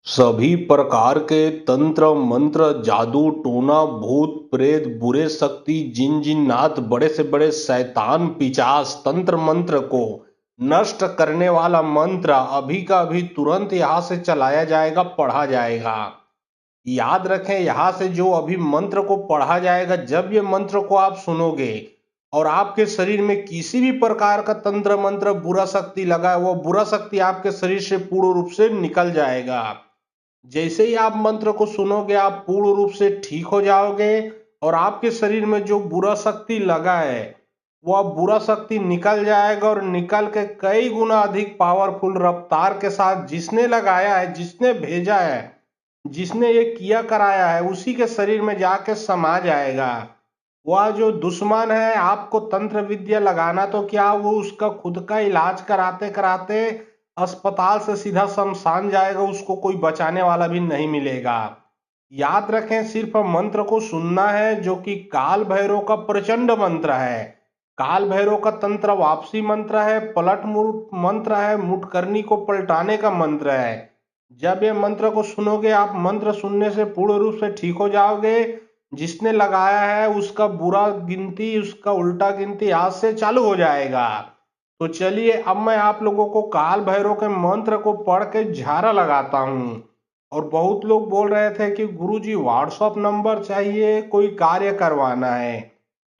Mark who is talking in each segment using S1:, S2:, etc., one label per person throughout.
S1: सभी प्रकार के तंत्र मंत्र जादू टोना भूत प्रेत बुरे शक्ति जिन जिन्नात बड़े से बड़े शैतान पिशाच तंत्र मंत्र को नष्ट करने वाला मंत्र अभी का अभी तुरंत यहाँ से चलाया जाएगा, पढ़ा जाएगा। याद रखें, यहाँ से जो अभी मंत्र को पढ़ा जाएगा, जब ये मंत्र को आप सुनोगे और आपके शरीर में किसी भी प्रकार का तंत्र मंत्र बुरा शक्ति लगा है, वो बुरा शक्ति आपके शरीर से पूर्ण रूप से निकल जाएगा। जैसे ही आप मंत्र को सुनोगे, आप पूर्ण रूप से ठीक हो जाओगे और आपके शरीर में जो बुरा शक्ति लगा है वह बुरा शक्ति निकल जाएगा और निकल के कई गुना अधिक पावरफुल रफ्तार के साथ जिसने लगाया है, जिसने भेजा है, जिसने ये किया कराया है, उसी के शरीर में जाके समा जाएगा। वह जो दुश्मन है, आपको तंत्र विद्या लगाना तो क्या, वो उसका खुद का इलाज कराते कराते अस्पताल से सीधा शमशान जाएगा, उसको कोई बचाने वाला भी नहीं मिलेगा। याद रखें, सिर्फ मंत्र को सुनना है, जो कि काल भैरव का प्रचंड मंत्र है। काल भैरव का तंत्र वापसी मंत्र है, पलट मुट मंत्र है, मुटकरनी को पलटाने का मंत्र है। जब ये मंत्र को सुनोगे, आप मंत्र सुनने से पूर्ण रूप से ठीक हो जाओगे। जिसने लगाया है उसका बुरा गिनती, उसका उल्टा गिनती आज से चालू हो जाएगा। तो चलिए, अब मैं आप लोगों को काल भैरव के मंत्र को पढ़ के झारा लगाता हूँ। और बहुत लोग बोल रहे थे कि गुरुजी व्हाट्सएप नंबर चाहिए, कोई कार्य करवाना है।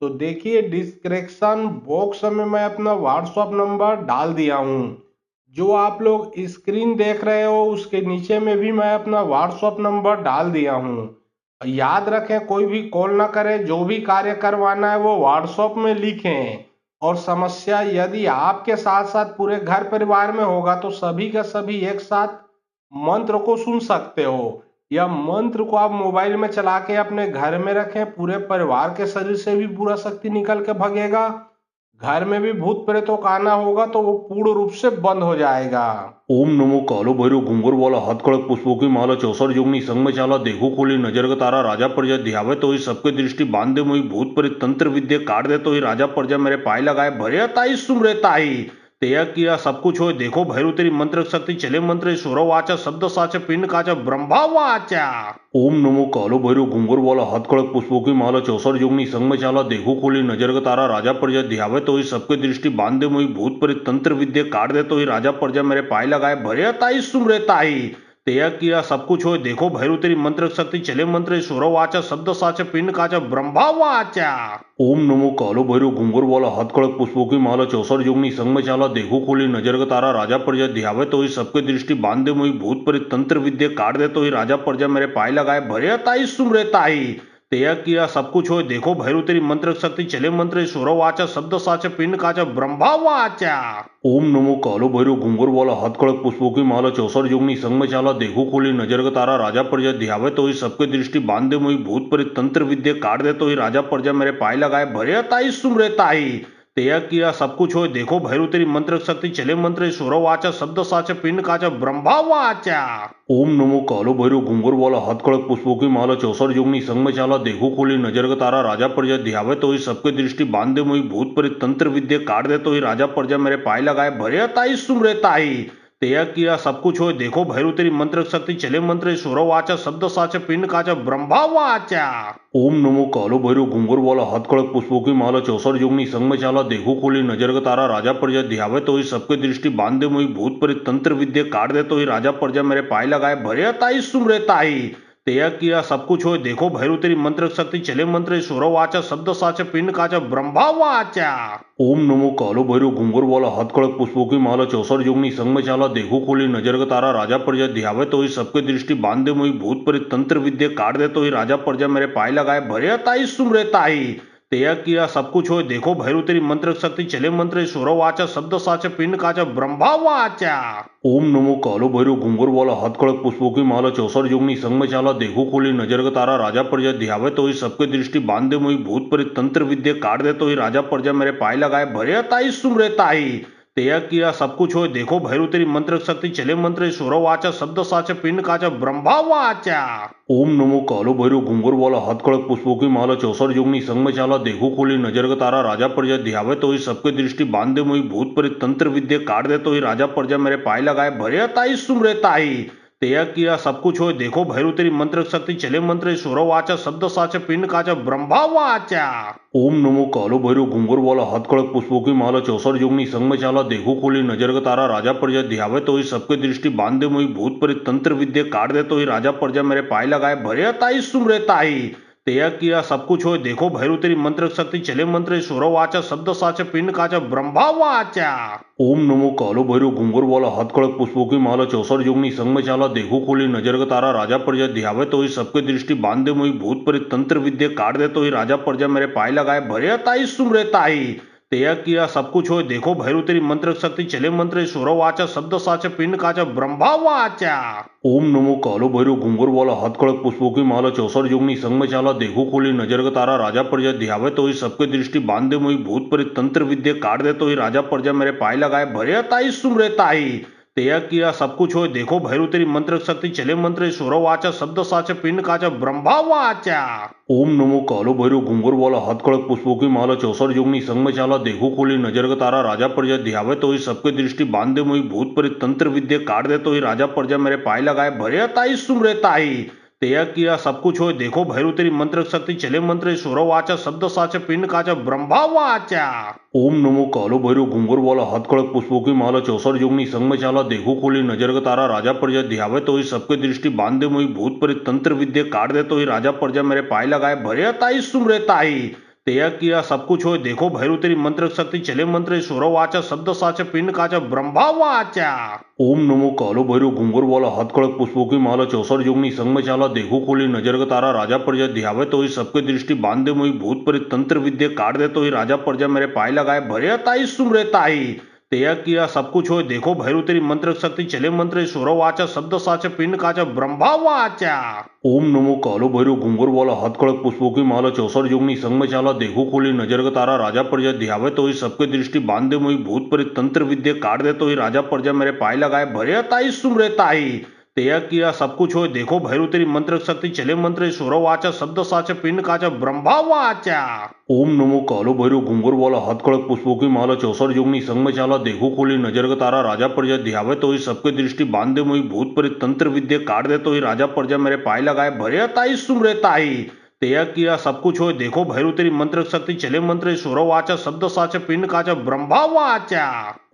S1: तो देखिए, डिस्क्रिप्शन बॉक्स में मैं अपना व्हाट्सएप नंबर डाल दिया हूँ। जो आप लोग स्क्रीन देख रहे हो उसके नीचे में भी मैं अपना व्हाट्सएप नंबर डाल दिया हूँ। याद रखें, कोई भी कॉल ना करें, जो भी कार्य करवाना है वो व्हाट्सएप में लिखें। और समस्या यदि आपके साथ साथ पूरे घर परिवार में होगा तो सभी का सभी एक साथ मंत्र को सुन सकते हो। यह मंत्र को आप मोबाइल में चला के अपने घर में रखें, पूरे परिवार के शरीर से भी बुरा शक्ति निकल के भगेगा। घर में भी भूत प्रेतों का आना होगा तो वो पूर्ण रूप से बंद हो जाएगा।
S2: ओम नमो कालो भैरव घुंगर वाला हाथ खड़क पुष्पों की माला 64 जोगनी संग में चाला देखो खोली नजर का तारा राजा प्रजा ध्यावे तो ही सबके दृष्टि बांधे मुई भूत प्रेत तंत्र विद्या काट दे तो ही राजा प्रजा मेरे पाए लगाए भरे ताई सुमरे ताई तेया किया सब कुछ हो देखो भैरव तेरी मंत्र शक्ति चले मंत्र स्वरो वाचा शब्द साचा पिंड काचा ब्रह्मा वाचा। ओम नमो कालो भैरव घुंगर वाला हाथ खड़क पुष्पों की माला 64 जोगनी संग में चाला देखो खोली नजर का तारा राजा प्रजा ध्यावे तो ही सबके दृष्टि बांधे मुई भूत प्रेत तंत्र विद्या काट दे तो ही राजा प्रजा मेरे पाए लगाए भरे ताई सुमरे ताई तेया किया सब कुछ हो देखो भैरव तेरी मंत्र शक्ति चले मंत्र स्वरो वाचा शब्द साचा पिंड काचा ब्रह्मा वाचा। ओम नमो कालो भैरव घुंगर वाला हाथ खड़क पुष्पों की माला 64 जोगनी संग में चाला देखो खोली नजर का तारा राजा प्रजा ध्यावे तो ही सबके दृष्टि बांधे मुई भूत प्रेत तंत्र विद्या काट दे तो ही राजा प्रजा मेरे पाए लगाए भरे ताई सुमरे ताई तेया किया सब कुछ हो देखो भैरव तेरी मंत्र शक्ति चले मंत्र स्वरो वाचा शब्द साचा पिंड काचा ब्रह्मा वाचा। ओम नमो कालो भैरव घुंगर वाला हाथ खड़क पुष्पों की माला 64 जोगनी संग में चाला देखो खोली नजर का तारा राजा प्रजा ध्यावे तो ही सबके दृष्टि बांधे मुई भूत प्रेत तंत्र विद्या काट दे तो ही राजा प्रजा मेरे पाए लगाए भरे ताई सुमरे ताई तेया किया सब कुछ हो देखो भैरव तेरी मंत्र शक्ति चले मंत्र स्वरो वाचा शब्द साचा पिंड काचा ब्रह्मा वाचा। ओम नमो कालो भैरव घुंगर वाला हाथ खड़क पुष्पों की माला 64 जोगनी संग में चाला देखो खोली नजर का तारा राजा प्रजा ध्यावे तो ही सबके दृष्टि बांधे मुई भूत प्रेत तंत्र विद्या काट दे तो ही राजा प्रजा मेरे पाए लगाए भरे ताई सुमरे ताई तेया किया सब कुछ हो देखो भैरव तेरी मंत्र शक्ति चले मंत्र स्वरो वाचा शब्द साचा पिंड काचा ब्रह्मा वाचा। ओम नमो कालो भैरव घुंगर वाला हाथ खड़क पुष्पों की माला 64 जोगनी संग में चाला देखो खोली नजर का तारा राजा प्रजा ध्यावे तो ही सबके दृष्टि बांधे मुई भूत प्रेत तंत्र विद्या काट दे तो ही राजा प्रजा मेरे पाए लगाए भरे ताई सुमरे ताई तेया किया सब कुछ हो देखो भैरव तेरी मंत्र शक्ति चले मंत्र स्वरो वाचा शब्द साचा पिंड काचा ब्रह्मा वाचा। ओम नमो कालो भैरव घुंगर वाला हाथ खड़क पुष्पों की माला 64 जोगनी संग में चाला देखो खोली नजर का तारा राजा प्रजा ध्यावे तो ही सबके दृष्टि बांधे मुई भूत प्रेत तंत्र विद्या काट दे तो ही राजा प्रजा मेरे पाए लगाए भरे ताई सुमरे ताई तेया किया सब कुछ हो देखो भैरव तेरी मंत्र शक्ति चले मंत्र स्वरो वाचा शब्द साचा पिंड काचा ब्रह्मा वाचा। ओम नमो कालो भैरव घुंगर वाला हाथ खड़क पुष्पों की माला 64 जोगनी संग में चाला देखो खोली नजर का तारा राजा प्रजा ध्यावे तो ही सबके दृष्टि बांधे मुई भूत प्रेत तंत्र विद्या काट दे तो ही राजा प्रजा मेरे पाए लगाए भरे ताई सुमरे ताई तेया किया सब कुछ हो देखो भैरव तेरी मंत्र शक्ति चले मंत्र स्वरो वाचा शब्द साचा पिंड काचा ब्रह्मा वाचा। ओम नमो कालो भैरव घुंगर वाला हाथ खड़क पुष्पों की माला 64 जोगनी संग में चाला देखो खोली नजर का तारा राजा प्रजा ध्यावे तो ही सबके दृष्टि बांधे मुई भूत प्रेत तंत्र विद्या काट दे तो ही राजा प्रजा मेरे पाए लगाए भरे ताई सुमरे ताई तेया किया सब कुछ होय देखो भैरू तेरी मंत्र शक्ती चले मंत्र सुरवाचा शब्द साच पिंड काचा ब्रह्मा वाचा ओम नमो कालो भैरव घुंगर वाला हथकड़क पुष्पों की माला 64 जोगनी संग में चाला देखो खोली नजर का तारा राजा प्रजा ध्यावे तो ही सबके दृष्टि बांधे मोई भूत परित तंत्र विद्या काट दे तो ही राजा प्रजा मेरे पाए लगाए भरे ताई सुमरे ताई तेया किया सब कुछ होय देखो भैरू तेरी मंत्र शक्ति चले मंत्र सुरवाचा शब्द साच पिंड काचा ब्रह्मा वाचा ओम नमो कालो भैरव घुंगर वाला हथकड़क पुष्पों की माला 64 जोगनी संग में चाला देखो खोली नजर का तारा राजा प्रजा ध्यावे तो ही सबके दृष्टि बांधे मोई भूत परित तंत्र विद्या काट दे तो ही राजा प्रजा मेरे पाए लगाए भरे ताई सुमरे ताई तेया किया सब कुछ होय देखो भैरू तेरी मंत्र शक्ति चले मंत्र सुरवाचा शब्द साच पिंड काचा ब्रह्मा वाचा ओम नमो कालो भैरव घुंगर वाला हथकड़क पुष्पों की माला 64 जोगनी संग में चाला देखो खोली नजर का तारा राजा प्रजा ध्यावे तो ही सबके दृष्टि बांधे मोई भूत परित तंत्र विद्या काट दे तो ही राजा प्रजा मेरे पाए लगाए भरे ताई सुमरे ताई तेया किया सब कुछ होय देखो भैरू तेरी मंत्र शक्ति चले मंत्र सुरवाचा शब्द साच पिंड काचा ब्रह्मा वाचा ओम नमो कालो भैरव घुंगर वाला हथकड़क पुष्पों की माला 64 जोगनी संग में चाला देखो खोली नजर का तारा राजा प्रजा ध्यावे तो ही सबके दृष्टि बांधे मोई भूत परित तंत्र विद्या काट दे तो ही राजा प्रजा मेरे पाए लगाए भरे ताई सुमरे ताई तेया किया सब कुछ होय देखो भैरू तेरी मंत्र शक्ति चले मंत्र सुरवाचा शब्द साच पिंड काचा ब्रह्मा वाचा ओम नमो कालो भैरव घुंगर वाला हथकड़क पुष्पों की माला 64 जोगनी संग में चाला देखो खोली नजर का तारा राजा प्रजा ध्यावे तो ही सबके दृष्टि बांधे मोई भूत परित तंत्र विद्या काट दे तो ही राजा प्रजा मेरे पाए लगाए भरे ताई सुमरे ताई तेया किया सब कुछ होय देखो भैरू तेरी मंत्र शक्ति चले मंत्र सुरवाचा शब्द साच पिंड काचा ब्रह्मा वाचा ओम नमो कालो भैरव घुंगर वाला हथकड़क पुष्पों की माला 64 जोगनी संग में चाला देखो खोली नजर का तारा राजा प्रजा ध्यावे तो ही सबके दृष्टि बांधे मोई भूत परित तंत्र विद्या काट दे तो ही राजा प्रजा मेरे पाए लगाए भरे ताई सुमरे ताई तेया किया सब कुछ होय देखो भैरू तेरी मंत्र शक्ति चले मंत्र सुरवाचा शब्द साच पिंड काचा ब्रह्मा वाचा ओम नमो कालो भैरव घुंगर वाला हथकड़क पुष्पों की माला 64 जोगनी संग में चाला देखो खोली नजर का तारा राजा प्रजा ध्यावे तो ही सबके दृष्टि बांधे मोई भूत परित तंत्र विद्या काट दे तो ही राजा प्रजा मेरे पाए लगाए भरे ताई सुमरे ताई तेया किया सब कुछ होय देखो भैरू तेरी मंत्र शक्ति चले मंत्र सुरवाचा शब्द साच पिंड काचा ब्रह्मा वाचा ओम नमो कालो भैरव घुंगर वाला हथकड़क पुष्पों की माला 64 जोगनी संग में चाला देखो खोली नजर का तारा राजा प्रजा ध्यावे तो ही सबके दृष्टि बांधे मोई भूत परित तंत्र विद्या काट दे तो ही राजा प्रजा मेरे पाए लगाए भरे ताई सुमरे ताई तेया किया सब कुछ होय देखो भैरू तेरी मंत्र शक्ति चले मंत्र सुरवाचा शब्द साच पिंड काचा ब्रह्मा वाचा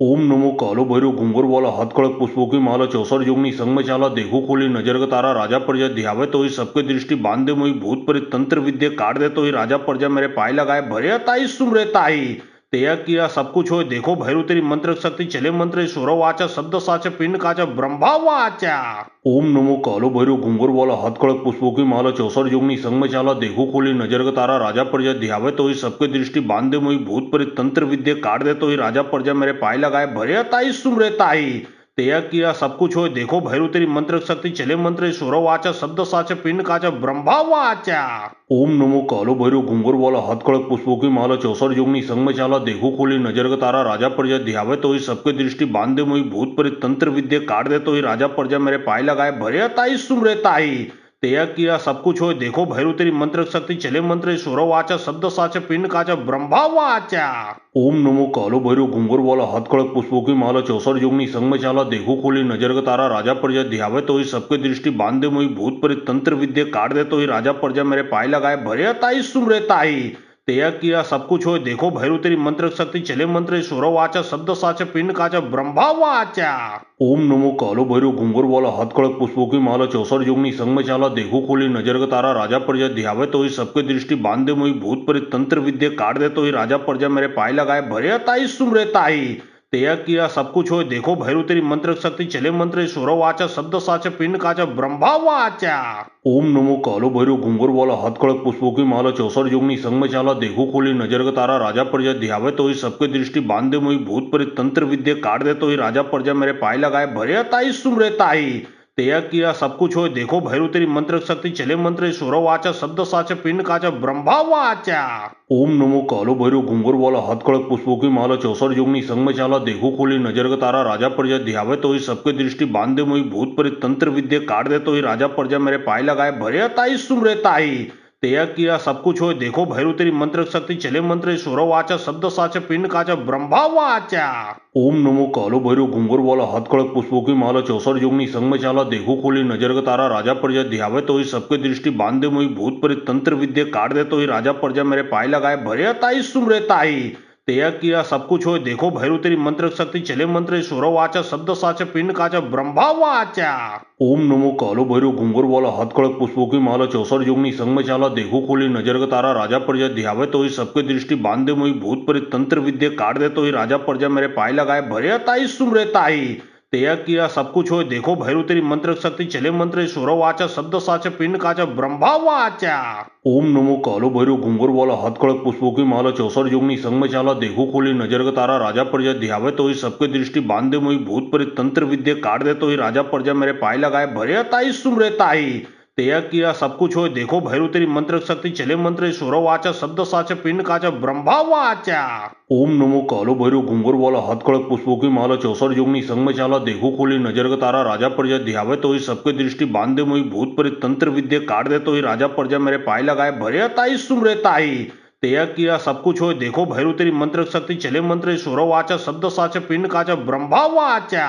S2: ओम नमो कालो भैरव घुंगर वाला हथकड़क पुष्पों की माला 64 जोगनी संग में चाला देखो खोली नजर का तारा राजा प्रजा ध्यावे तो ही सबके दृष्टि बांधे मोई भूत परित तंत्र विद्या काट दे तो ही राजा प्रजा मेरे पाए लगाए भरे ताई सुमरे ताई तेया किया सब कुछ होय देखो भैरू तेरी मंत्र शक्ति चले मंत्र सुरवाचा शब्द साच पिंड काचा ब्रह्मा वाचा ओम नमो कालो भैरव घुंगर वाला हथकड़क पुष्पों की माला 64 जोगनी संग में चाला देखो खोली नजर का तारा राजा प्रजा ध्यावे तो ही सबके दृष्टि बांधे मोई भूत परित तंत्र विद्या काट दे तो ही राजा प्रजा मेरे पाए लगाए भरे ताई सुमरे ताई तेया किया सब कुछ होय देखो भैरू तेरी मंत्र शक्ति चले मंत्र सुरवाचा शब्द साच पिंड काचा ब्रह्मा वाचा ओम नमो कालो भैरव घुंगर वाला हथकड़क पुष्पों की माला 64 जोगनी संग में चाला देखो खोली नजर का तारा राजा प्रजा ध्यावे तो ही सबके दृष्टि बांधे मोई भूत परित तंत्र विद्या काट दे तो ही राजा प्रजा मेरे पाए लगाए भरे ताई सुमरे ताई तेया किया सब कुछ होय देखो भैरू तेरी मंत्र शक्ति चले मंत्र सुरवाचा शब्द साच पिंड काचा ब्रह्मा वाचा ओम नमो कालो भैरव घुंगर वाला हथकड़क पुष्पों की माला 64 जोगनी संग में चाला देखो खोली नजर का तारा राजा प्रजा ध्यावे तो ही सबके दृष्टि बांधे मोई भूत परित तंत्र विद्या काट दे तो ही राजा प्रजा मेरे पाए लगाए भरे ताई सुमरे ताई तेया किया सब कुछ होय देखो भैरू तेरी मंत्र शक्ति चले मंत्र सुरवाचा शब्द साच पिंड काचा ब्रह्मा वाचा ओम नमो कालो भैरव घुंगर वाला हथकड़क पुष्पों की माला 64 जोगनी संग में चाला देखो खोली नजर का तारा राजा प्रजा ध्यावे तो ही सबके दृष्टि बांधे मोई भूत परित तंत्र विद्या काट दे तो ही राजा प्रजा मेरे पाए लगाए भरे ताई सुमरे ताई तेया किया सब कुछ होय देखो भैरू तेरी मंत्र शक्ति चले मंत्र सुरवाचा शब्द साच पिंड काचा ब्रह्मा वाचा ओम नमो कालो भैरव घुंगर वाला हथकड़क पुष्पों की माला 64 जोगनी संग में चाला देखो खोली नजर का तारा राजा प्रजा ध्यावे तो ही सबके दृष्टि बांधे मोई भूत परित तंत्र विद्या काट दे तो ही राजा प्रजा मेरे पाए लगाए भरे ताई सुमरे ताई तेया किया सब कुछ होय देखो भैरू तेरी मंत्र शक्ति चले मंत्र सुरवाचा शब्द साच पिंड काचा ब्रह्मा वाचा ओम नमो कालो भैरव घुंगर वाला हथकड़क पुष्पों की माला 64 जोगनी संग में चाला देखो खोली नजर का तारा राजा प्रजा ध्यावे तो ही सबके दृष्टि बांधे मोई भूत परित तंत्र विद्या काट दे तो ही राजा प्रजा मेरे पाए लगाए भरे ताई सुमरे ताई तेया किया सब कुछ होय देखो भैरू तेरी मंत्र शक्ती चले मंत्र सुरो वाचा शब्द साचा पिंड काचा ब्रह्मा वाचा। ओम नमो कालो भैरव घुंगर वाला हथकड़क पुष्पों की माला चौसर जोगनी संग में चाला देखो खोली नजर का तारा राजा प्रजा ध्यावे तो ही सबके दृष्टि बांधे मुई भूत प्रेत तंत्र विद्या काट दे तो ही राजा प्रजा मेरे पाए लगाए भरे ताई सुमरे ताई। तेया किया सब कुछ होय देखो भैरू तेरी मंत्र शक्ति चले मंत्र सुरो वाचा शब्द साचा पिंड काचा ब्रह्मा वाचा। ओम नमो कालो भैरव घुंगर वाला हथकड़क पुष्पों की माला चौसर जोगनी संग में चाला देखो खोली नजर का तारा राजा प्रजा ध्यावे तो ही सबके दृष्टि बांधे मुई भूत प्रेत तंत्र विद्या काट दे तो ही राजा प्रजा मेरे पाए लगाए भरे ताई सुमरे ताई। तेया किया सब कुछ होय देखो भैरू तेरी मंत्र शक्ति चले मंत्र सुरो वाचा शब्द साचा पिंड काचा ब्रह्मा वाचा। ओम नमो कालो भैरव घुंगर वाला हथकड़क पुष्पों की माला चौसर जोगनी संग में चाला देखो खोली नजर का तारा राजा प्रजा ध्यावे तो ही सबके दृष्टि बांधे मुई भूत प्रेत तंत्र विद्या काट दे तो ही राजा प्रजा मेरे पाए लगाए भरे ताई सुमरे ताई। तेया किया सब कुछ होय देखो भैरू तेरी मंत्र शक्ति चले मंत्र सुरो वाचा शब्द साचा पिंड काचा ब्रह्मा वाचा। ओम नमो कालो भैरव घुंगर वाला हथकड़क पुष्पों की माला चौसर जोगनी संग में चाला देखो खोली नजर का तारा राजा प्रजा ध्यावे तो ही सबके दृष्टि बांधे मुई भूत प्रेत तंत्र विद्या काट दे तो ही राजा प्रजा मेरे पाए लगाए भरे ताई सुमरे ताई। तेया किया सब कुछ होय देखो भैरू तेरी मंत्र शक्ति चले मंत्र सुरो वाचा शब्द साचा पिंड काचा ब्रह्मा वाचा।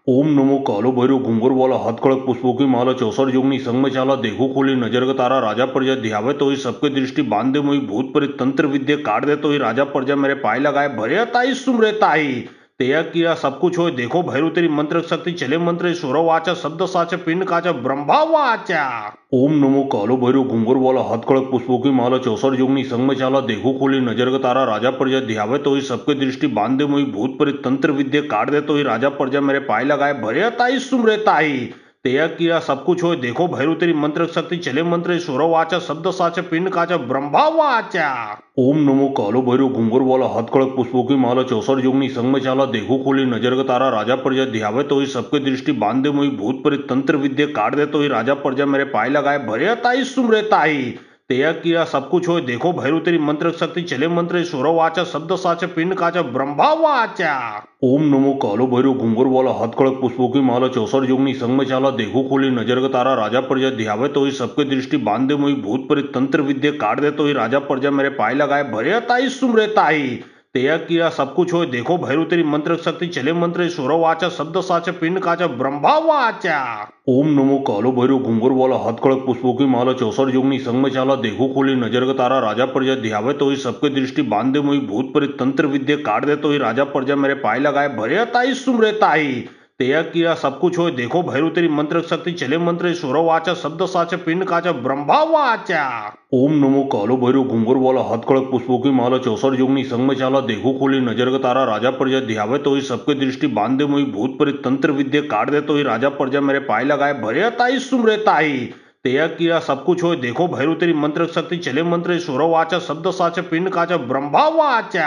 S2: ओम नमो कालो भैरव घुंगर वाला हथकड़क पुष्पों की माला चौसर जोगनी संग में चाला देखो खोली नजर का तारा राजा प्रजा ध्यावे तो ही सबके दृष्टि बांधे मुई भूत प्रेत तंत्र विद्या काट दे तो ही राजा प्रजा मेरे पाए लगाए भरे ताई सुमरे ताई। तेया किया सब कुछ होय देखो भैरू तेरी मंत्र शक्ति चले मंत्र सुरो वाचा शब्द साचा पिंड काचा ब्रह्मा वाचा। ओम नमो कालो भैरव घुंगर वाला हथकड़क पुष्पों की माला चौसर जोगनी संग में चाला देखो खोली नजर का तारा राजा प्रजा ध्यावे तो ही सबके दृष्टि बांधे मुई भूत प्रेत तंत्र विद्या काट दे तो ही राजा प्रजा मेरे पाए लगाए भरे ताई सुमरे ताई। तेया किया सब कुछ होय देखो भैरू तेरी मंत्र शक्ति चले मंत्र सुरो वाचा शब्द साचा पिंड काचा ब्रह्मा वाचा। ओम नमो कालो भैरव घुंगर वाला हथकड़क पुष्पों की माला चौसर जोगनी संग में चाला देखो खोली नजर का तारा राजा प्रजा ध्यावे तो ही सबके दृष्टि बांधे मुई भूत प्रेत तंत्र विद्या काट दे तो ही राजा प्रजा मेरे पाए लगाए भरे ताई सुमरे ताई। तेया किया सब कुछ होय देखो भैरू तेरी मंत्र शक्ति चले मंत्र सुरो वाचा शब्द साचा पिंड काचा ब्रह्मा वाचा। ओम नमो कालो भैरव घुंगर वाला हथकड़क पुष्पों की माला चौसर जोगनी संग में चाला देखो खोली नजर का तारा राजा प्रजा ध्यावे तो ही सबके दृष्टि बांधे मुई भूत प्रेत तंत्र विद्या काट दे तो ही राजा प्रजा मेरे पाए लगाए भरे ताई सुमरे ताई। तेया किया सब कुछ होय देखो भैरू तेरी मंत्र शक्ति चले मंत्र सुरो वाचा शब्द साचा पिंड काचा ब्रह्मा वाचा। ओम नमो कालो भैरव घुंगर वाला हथकड़क पुष्पों की माला चौसर जोगनी संग में चाला देखो खोली नजर का तारा राजा प्रजा ध्यावे तो ही सबके दृष्टि बांधे मुई भूत प्रेत तंत्र विद्या काट दे तो ही राजा प्रजा मेरे पाए लगाए भरे ताई सुमरे ताई। तेया किया सब कुछ होय देखो भैरू तेरी मंत्र शक्ति चले मंत्र सुरो वाचा शब्द साचा पिंड काचा ब्रह्मा वाचा। ओम नमो कालो भैरव घुंगर वाला हथकड़क पुष्पों की माला चौसर जोगनी संग में चाला देखो खोली नजर का तारा राजा प्रजा ध्यावे तो ही सबके दृष्टि बांधे मुई भूत प्रेत तंत्र विद्या काट दे तो ही राजा प्रजा मेरे पाए लगाए भरे ताई सुमरे ताई। तेया किया सब कुछ होय देखो भैरू तेरी मंत्र शक्ति चले मंत्र सुरो वाचा शब्द साचा पिंड काचा ब्रह्मा वाचा।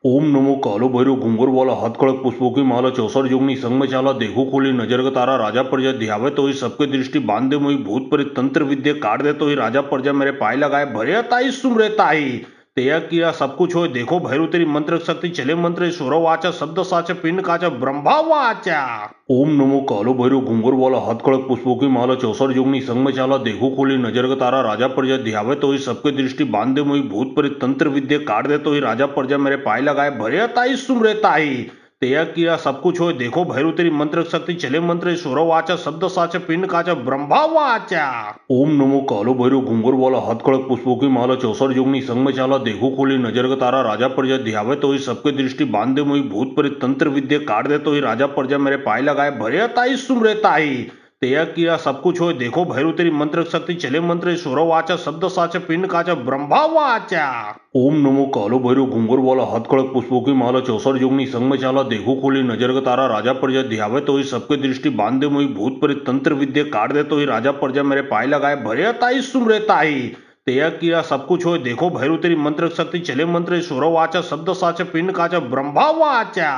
S2: ओम नमो कालो भैरव घुंगर वाला हथकड़क पुष्पों की माला चौसर जोगनी संग में चाला देखो खोली नजर का तारा राजा प्रजा ध्यावे तो ही सबके दृष्टि बांधे मुई भूत प्रेत तंत्र विद्या काट दे तो ही राजा प्रजा मेरे पाए लगाए भरे ताई सुमरे ताई। तेया किया सब कुछ होय देखो भैरू तेरी मंत्र शक्ति चले मंत्र सुरो वाचा शब्द साचा पिंड काचा ब्रह्मा वाचा। ओम नमो कालो भैरव घुंगर वाला हथकड़क पुष्पों की माला चौसर जोगनी संग में चाला देखो खोली नजर का तारा राजा प्रजा ध्यावे तो ही सबके दृष्टि बांधे मुई भूत प्रेत तंत्र विद्या काट दे तो ही राजा प्रजा मेरे पाए लगाए भरे ताई सुमरे ताई। तेया किया सब कुछ होय देखो भैरू तेरी मंत्र शक्ति चले मंत्र सुरो वाचा शब्द साचा पिंड काचा ब्रह्मा वाचा। ओम नमो कालो भैरव घुंगर वाला हथकड़क पुष्पों की माला चौसर जोगनी संग में चाला देखो खोली नजर का तारा राजा प्रजा ध्यावे तो ही सबके दृष्टि बांधे मुई भूत प्रेत तंत्र विद्या काट दे तो ही राजा प्रजा मेरे पाए लगाए भरे ताई सुमरे ताई। तेया किया सब कुछ होय देखो भैरू तेरी मंत्र शक्ति चले मंत्र सुरो वाचा शब्द साचा पिंड काचा ब्रह्मा वाचा। ओम नमो कालो भैरव घुंगर वाला हथकड़क पुष्पों की माला चौसर जोगनी संग में चाला देखो खोली नजर का तारा राजा प्रजा ध्यावे तो ही सबके दृष्टि बांधे मुई भूत प्रेत तंत्र विद्या काट दे तो ही राजा प्रजा मेरे पाए लगाए भरे ताई सुमरे ताई। तेया किया सब कुछ होय देखो भैरू तेरी मंत्र शक्ति चले मंत्र सुरो वाचा शब्द साचा पिंड काचा ब्रह्मा वाचा।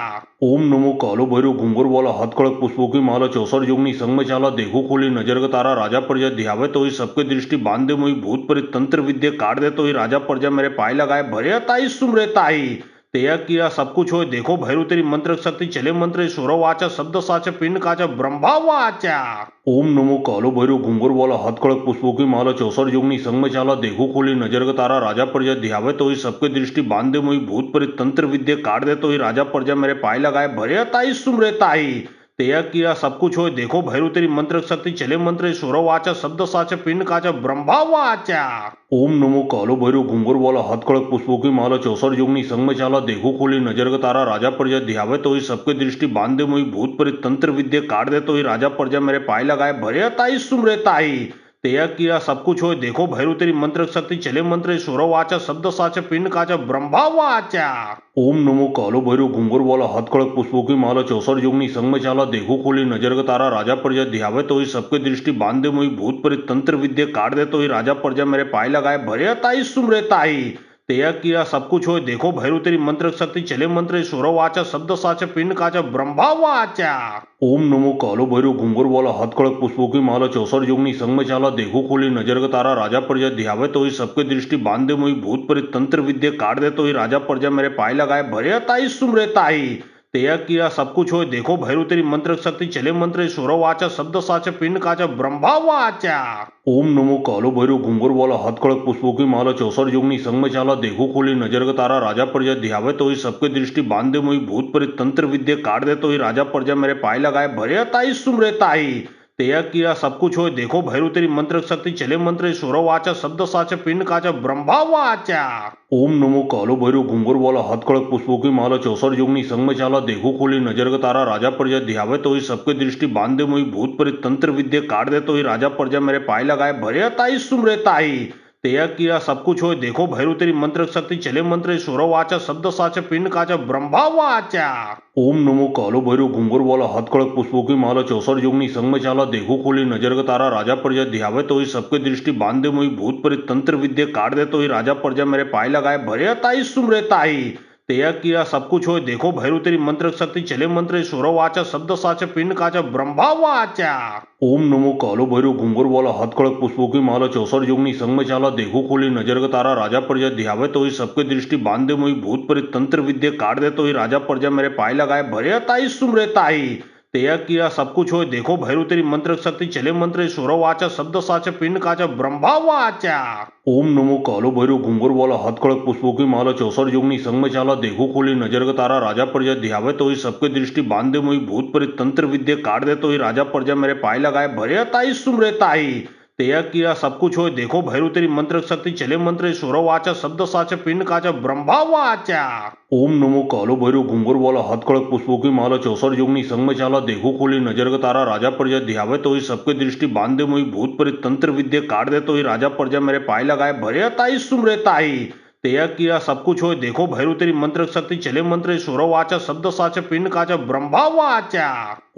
S2: ओम नमो कालो भैरव घुंगर वाला हथकड़क पुष्पों की माला चौसर जोगनी संग में चाला देखो खोली नजर का तारा राजा प्रजा ध्यावे तो ही सबके दृष्टि बांधे मुई भूत प्रेत तंत्र विद्या काट दे तो ही राजा प्रजा मेरे पाए लगाए भरे ताई सुमरे ताई। तेया किया सब कुछ होय देखो भैरव तेरी मंत्र शक्ति चले मंत्र सुर वाचा शब्द साचा पिंड काचा ब्रह्मा वाचा। ओम नमो कालो भैरव घुंगर वाला हाथ खड़क पुष्पों की माला चौसर जोगनी संग में चाला देखो खोली नजर का तारा राजा प्रजा ध्यावे तो ही सबके दृष्टि बांधे मोई भूत प्रेत तंत्र विद्या काट दे तो ही राजा प्रजा मेरे पाए लगाए भरे ताई सुमरे ताई। तेया किया सब कुछ होय देखो भैरव तेरी मंत्र शक्ति चले मंत्र सुर वाचा शब्द साचा पिंड काचा ब्रह्मा वाचा। ओम नमो कालो भैरव घुंगर वाला हाथ खड़क पुष्पों की माला चौसर जोगनी संग में चाला देखो खोली नजर का तारा राजा प्रजा ध्यावे तो ही सबके दृष्टि बांधे मोई भूत प्रेत तंत्र विद्या काट दे तो ही राजा प्रजा मेरे पाए लगाए भरे ताई सुमरे ताई। तेया किया सब कुछ होय देखो भैरव तेरी मंत्र शक्ति चले मंत्र सुर वाचा शब्द साचा पिंड काचा ब्रह्मा वाचा। ओम नमो कालो भैरव घुंगर वाला हाथ खड़क पुष्पों की माला चौसर जोगनी संग में चाला देखो खोली नजर का तारा राजा प्रजा ध्यावे तो ही सबके दृष्टि बांधे मोई भूत प्रेत तंत्र विद्या काट दे तो ही राजा प्रजा मेरे पाए लगाए भरे ताई सुमरे ताई। तेया किया सब कुछ होय देखो भैरव तेरी मंत्र शक्ति चले मंत्र सुर वाचा शब्द साचा पिंड काचा ब्रह्मा वाचा। ओम नमो कालो भैरव घुंगर वाला हाथ खड़क पुष्पों की माला चौसर जोगनी संग में चाला देखो खोली नजर का तारा राजा प्रजा ध्यावे तो ही सबके दृष्टि बांधे मोई भूत प्रेत तंत्र विद्या काट दे तो ही राजा प्रजा मेरे पाए लगाए भरे ताई सुमरे ताई। तेया किया सब कुछ होय देखो भैरव तेरी मंत्र शक्ति चले मंत्र सुर वाचा शब्द साचा पिंड काचा ब्रह्मा वाचा। ओम नमो कालो भैरव घुंगर वाला हाथ खड़क पुष्पों की माला चौसर जोगनी संग में चाला देखो खोली नजर का तारा राजा प्रजा ध्यावे तो ही सबके दृष्टि बांधे मोई भूत प्रेत तंत्र विद्या काट दे तो ही राजा प्रजा मेरे पाए लगाए भरे ताई सुमरे ताई। तेया किया सब कुछ होय देखो भैरव तेरी मंत्र शक्ति चले मंत्र सुर वाचा शब्द साचा पिंड काचा ब्रह्मा वाचा। ओम नमो कालो भैरव घुंगर वाला हाथ खड़क पुष्पों की माला चौसर जोगनी संग में चाला देखो खोली नजर का तारा राजा प्रजा ध्यावे तो ही सबके दृष्टि बांधे मोई भूत प्रेत तंत्र विद्या काट दे तो ही राजा प्रजा मेरे पाए लगाए भरे ताई सुमरे ताई। तेया किया सब कुछ होय देखो भैरव तेरी मंत्र शक्ति चले मंत्र सुर वाचा शब्द साचा पिंड काचा ब्रह्मा वाचा। ओम नमो कालो भैरव घुंगर वाला हाथ खड़क पुष्पों की माला चौसर जोगनी संग में चाला देखो खोली नजर का तारा राजा प्रजा ध्यावे तो ही सबके दृष्टि बांधे मोई भूत प्रेत तंत्र विद्या काट दे तो ही राजा प्रजा मेरे पाए लगाए भरे ताई सुमरे ताई। तेया किया सब कुछ होय देखो भैरव तेरी मंत्र शक्ति चले मंत्र सुर वाचा शब्द साचा पिंड काचा ब्रह्मा वाचा। ओम नमो कालो भैरव घुंगर वाला हाथ खड़क पुष्पों की माला चौसर जोगनी संग में चाला देखो खोली नजर का तारा राजा प्रजा ध्यावे तो ही सबके दृष्टि बांधे मोई भूत प्रेत तंत्र विद्या काट दे तो ही राजा प्रजा मेरे पाए लगाए भरे ताई सुमरे ताई। तेया किया सब कुछ होय देखो भैरव तेरी मंत्र शक्ति चले मंत्र सुर वाचा शब्द साचा पिंड काचा ब्रह्मा वाचा। ओम नमो कालो भैरव घुंगर वाला हाथ खड़क पुष्पों की माला चौसर जोगनी संग में चाला देखो खोली नजर का तारा राजा प्रजा ध्यावे तो ही सबके दृष्टि बांधे मोई भूत प्रेत तंत्र विद्या काट दे तो ही राजा प्रजा मेरे पाए लगाए भरे ताई सुमरे ताई। तेया किया सब कुछ होय देखो भैरव तेरी मंत्र शक्ति चले मंत्र सुर वाचा शब्द साचा पिंड काचा ब्रह्मा वाचा। ओम नमो कालो भैरव घुंगर वाला हाथ खड़क पुष्पों की माला चौसर जोगनी संग में चाला देखो खोली नजर का तारा राजा प्रजा ध्यावे तो ही सबके दृष्टि बांधे मोई भूत प्रेत तंत्र विद्या काट दे तो ही राजा प्रजा मेरे पाए लगाए भरे ताई सुमरे ताई। तेया किया सब कुछ होय देखो भैरव तेरी मंत्र शक्ति चले मंत्र सुर वाचा शब्द साचा पिंड काचा ब्रह्मा वाचा।